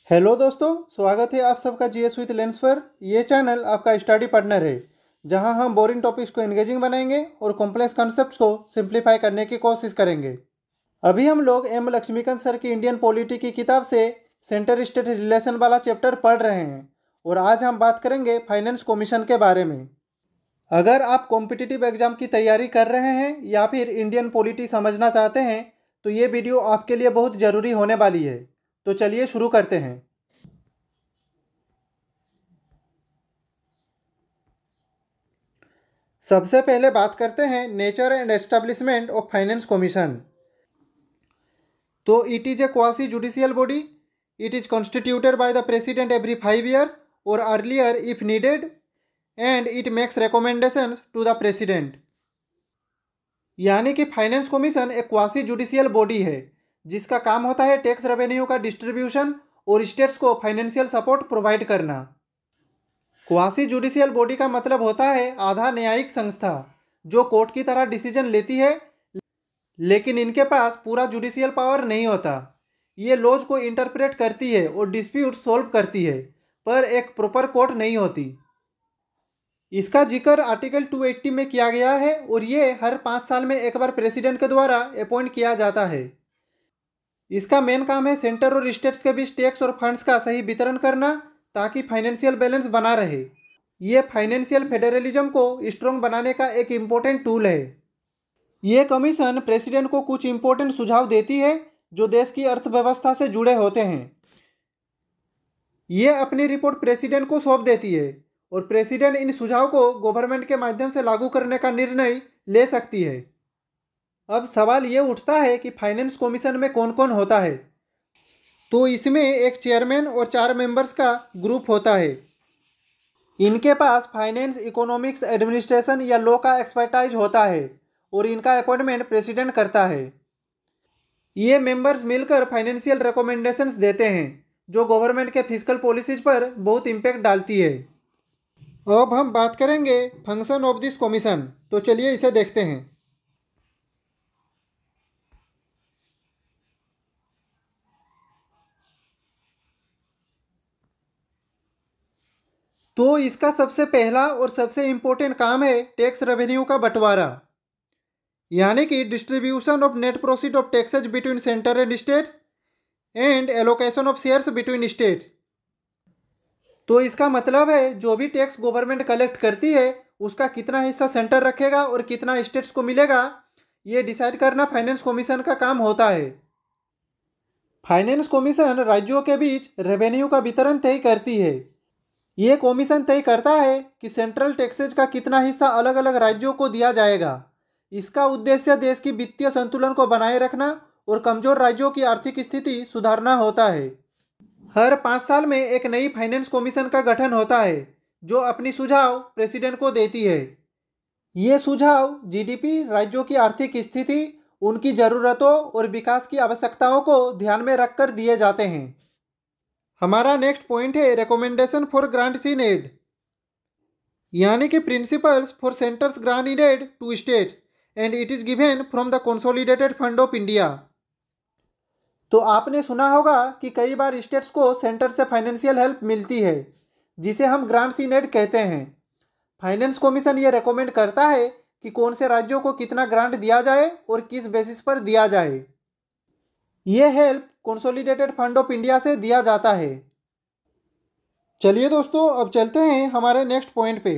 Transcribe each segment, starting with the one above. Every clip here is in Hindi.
हेलो दोस्तों, स्वागत है आप सबका जीएस विद लेंस पर। यह चैनल आपका स्टडी पार्टनर है, जहां हम बोरिंग टॉपिक्स को एंगेजिंग बनाएंगे और कॉम्प्लेक्स कॉन्सेप्ट्स को सिंप्लीफाई करने की कोशिश करेंगे। अभी हम लोग एम लक्ष्मीकांत सर की इंडियन पॉलिटी की किताब से सेंटर स्टेट रिलेशन वाला चैप्टर पढ़ रहे हैं और आज हम बात करेंगे फाइनेंस कमीशन के बारे में। अगर आप कॉम्पिटिटिव एग्जाम की तैयारी कर रहे हैं या फिर इंडियन पॉलिटी समझना चाहते हैं तो ये वीडियो आपके लिए बहुत ज़रूरी होने वाली है। तो चलिए शुरू करते हैं। सबसे पहले बात करते हैं nature and establishment of finance commission. तो it is a quasi judicial body. It is constituted by the president every 5 years और earlier if needed, and it makes recommendations to the president. यानी कि फाइनेंस कमीशन एक क्वासी जुडिशियल बॉडी है जिसका काम होता है टैक्स रेवेन्यू का डिस्ट्रीब्यूशन और स्टेट्स को फाइनेंशियल सपोर्ट प्रोवाइड करना। क्वासी जुडिशियल बॉडी का मतलब होता है आधा न्यायिक संस्था जो कोर्ट की तरह डिसीजन लेती है, लेकिन इनके पास पूरा जुडिशियल पावर नहीं होता। ये लॉज को इंटरप्रेट करती है और डिस्प्यूट सॉल्व करती है, पर एक प्रॉपर कोर्ट नहीं होती। इसका जिक्र आर्टिकल 280 में किया गया है और ये हर 5 साल में एक बार प्रेसिडेंट के द्वारा अपॉइंट किया जाता है। इसका मेन काम है सेंटर और स्टेट्स के बीच टैक्स और फंड्स का सही वितरण करना ताकि फाइनेंशियल बैलेंस बना रहे। ये फाइनेंशियल फेडरलिज्म को स्ट्रॉन्ग बनाने का एक इम्पोर्टेंट टूल है। ये कमीशन प्रेसिडेंट को कुछ इम्पोर्टेंट सुझाव देती है जो देश की अर्थव्यवस्था से जुड़े होते हैं। ये अपनी रिपोर्ट प्रेसिडेंट को सौंप देती है और प्रेसिडेंट इन सुझाव को गवर्नमेंट के माध्यम से लागू करने का निर्णय ले सकती है। अब सवाल ये उठता है कि फाइनेंस कमीशन में कौन कौन होता है। तो इसमें एक चेयरमैन और 4 मेंबर्स का ग्रुप होता है। इनके पास फाइनेंस, इकोनॉमिक्स, एडमिनिस्ट्रेशन या लॉ का एक्सपर्टाइज होता है और इनका अपॉइंटमेंट प्रेसिडेंट करता है। ये मेंबर्स मिलकर फाइनेंशियल रिकमेंडेशंस देते हैं जो गवर्नमेंट के फिस्कल पॉलिसीज पर बहुत इम्पैक्ट डालती है। अब हम बात करेंगे फंक्शन ऑफ दिस कमीशन, तो चलिए इसे देखते हैं। तो इसका सबसे पहला और सबसे इम्पोर्टेंट काम है टैक्स रेवेन्यू का बंटवारा, यानी कि distribution of net profit of taxes between centre and states and allocation of shares between states. तो इसका मतलब है जो भी टैक्स गवर्नमेंट कलेक्ट करती है उसका कितना हिस्सा सेंटर रखेगा और कितना स्टेट्स को मिलेगा, ये डिसाइड करना फाइनेंस कमीशन का काम होता है। फाइनेंस कमीशन राज्यों के बीच रेवेन्यू का वितरण तय करती है। ये कमीशन तय करता है कि सेंट्रल टैक्सेज का कितना हिस्सा अलग अलग राज्यों को दिया जाएगा। इसका उद्देश्य देश की वित्तीय संतुलन को बनाए रखना और कमजोर राज्यों की आर्थिक स्थिति सुधारना होता है। हर 5 साल में एक नई फाइनेंस कमीशन का गठन होता है जो अपनी सुझाव प्रेसिडेंट को देती है। ये सुझाव जीडीपी, राज्यों की आर्थिक स्थिति, उनकी ज़रूरतों और विकास की आवश्यकताओं को ध्यान में रखकर दिए जाते हैं। हमारा नेक्स्ट पॉइंट है recommendation for grants in aid, यानी कि principles for centres grant in aid to states and it is given from the consolidated fund of India. तो आपने सुना होगा कि कई बार स्टेट्स को सेंटर से फाइनेंशियल हेल्प मिलती है जिसे हम ग्रांट्स इन एड कहते हैं। फाइनेंस कमीशन ये रेकमेंड करता है कि कौन से राज्यों को कितना ग्रांट दिया जाए और किस बेसिस पर दिया जाए। ये help consolidated fund of India से दिया जाता है। चलिए दोस्तों, अब चलते हैं हमारे नेक्स्ट पॉइंट पे।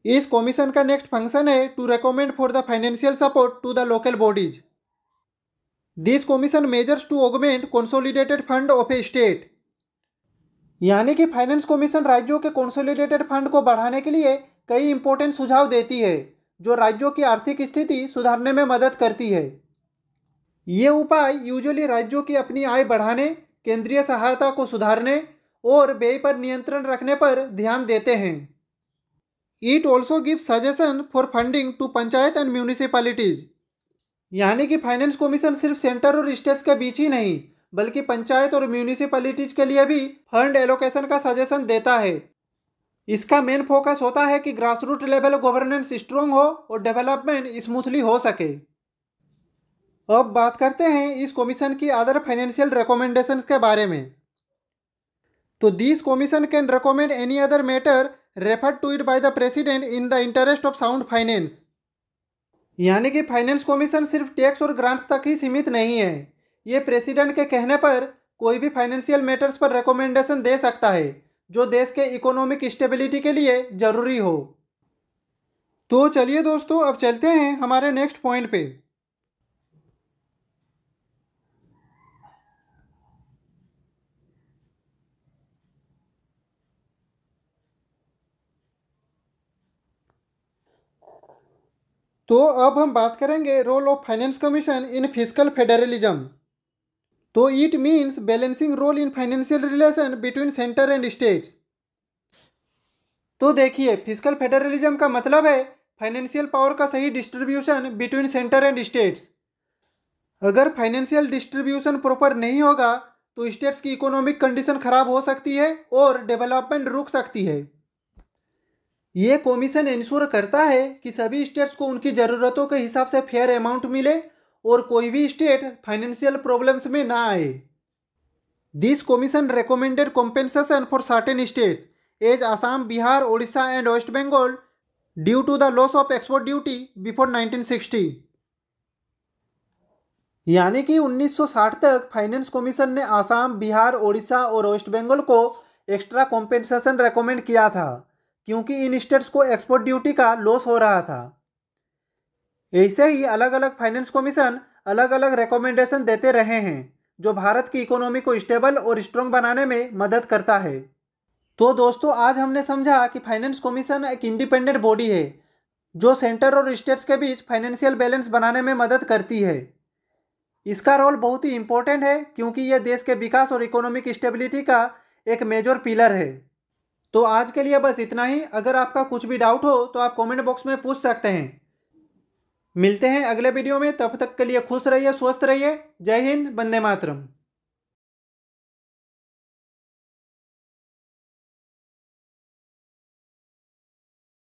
इस कमीशन का नेक्स्ट फंक्शन है to recommend for the financial support to the local bodies. This commission measures to augment consolidated fund of a state, यानी कि फाइनेंस कमीशन राज्यों के कंसोलिडेटेड फंड को बढ़ाने के लिए कई इंपॉर्टेंट सुझाव देती है जो राज्यों की आर्थिक स्थिति सुधारने में मदद करती है। ये उपाय यूजुअली राज्यों की अपनी आय बढ़ाने, केंद्रीय सहायता को सुधारने और व्यय पर नियंत्रण रखने पर ध्यान देते हैं। It also give suggestion for funding to panchayat and municipalities, यानी कि फाइनेंस कमीशन सिर्फ सेंटर और स्टेट्स के बीच ही नहीं बल्कि पंचायत और म्यूनिसिपैलिटीज के लिए भी फंड एलोकेशन का सजेशन देता है। इसका मेन फोकस होता है कि grass root level governance strong हो और डेवलपमेंट स्मूथली हो सके। अब बात करते हैं इस कमीशन की अदर फाइनेंशियल रिकमेंडेशंस के बारे में। तो this commission can recommend any other matter refer to it by the president in the interest of sound finance. यानी कि फाइनेंस कमीशन सिर्फ टैक्स और ग्रांट्स तक ही सीमित नहीं है, ये प्रेसिडेंट के कहने पर कोई भी फाइनेंशियल मैटर्स पर रिकमेंडेशन दे सकता है जो देश के इकोनॉमिक स्टेबिलिटी के लिए ज़रूरी हो। तो चलिए दोस्तों, अब चलते हैं हमारे नेक्स्ट पॉइंट पे। तो अब हम बात करेंगे role of finance commission in fiscal federalism. तो it means balancing role in financial relation between centre and states. तो देखिए, फिस्कल फेडरलिज्म का मतलब है फाइनेंशियल पावर का सही distribution between centre and states. अगर फाइनेंशियल डिस्ट्रीब्यूशन प्रॉपर नहीं होगा तो स्टेट्स की इकोनॉमिक कंडीशन खराब हो सकती है और डेवलपमेंट रुक सकती है। ये कमीशन इंश्योर करता है कि सभी स्टेट्स को उनकी ज़रूरतों के हिसाब से फेयर अमाउंट मिले और कोई भी स्टेट फाइनेंशियल प्रॉब्लम्स में ना आए। This commission recommended compensation for certain states as Assam, Bihar, Odisha and West Bengal due to the loss of export duty before 1960। यानी कि 1960 तक फाइनेंस कमीशन ने असम, बिहार, ओडिशा और वेस्ट बंगाल को एक्स्ट्रा कॉम्पेंसेशन रेकमेंड किया था क्योंकि इन स्टेट्स को एक्सपोर्ट ड्यूटी का लॉस हो रहा था। ऐसे ही अलग अलग फाइनेंस कमीशन अलग अलग रिकमेंडेशन देते रहे हैं जो भारत की इकोनॉमी को स्टेबल और स्ट्रॉन्ग बनाने में मदद करता है। तो दोस्तों, आज हमने समझा कि फाइनेंस कमीशन एक इंडिपेंडेंट बॉडी है जो सेंटर और स्टेट्स के बीच फाइनेंशियल बैलेंस बनाने में मदद करती है। इसका रोल बहुत ही इंपॉर्टेंट है क्योंकि यह देश के विकास और इकोनॉमिक स्टेबिलिटी का एक मेजर पिलर है। तो आज के लिए बस इतना ही। अगर आपका कुछ भी डाउट हो तो आप कमेंट बॉक्स में पूछ सकते हैं। मिलते हैं अगले वीडियो में, तब तक के लिए खुश रहिए, स्वस्थ रहिए। जय हिंद, वंदे मातरम।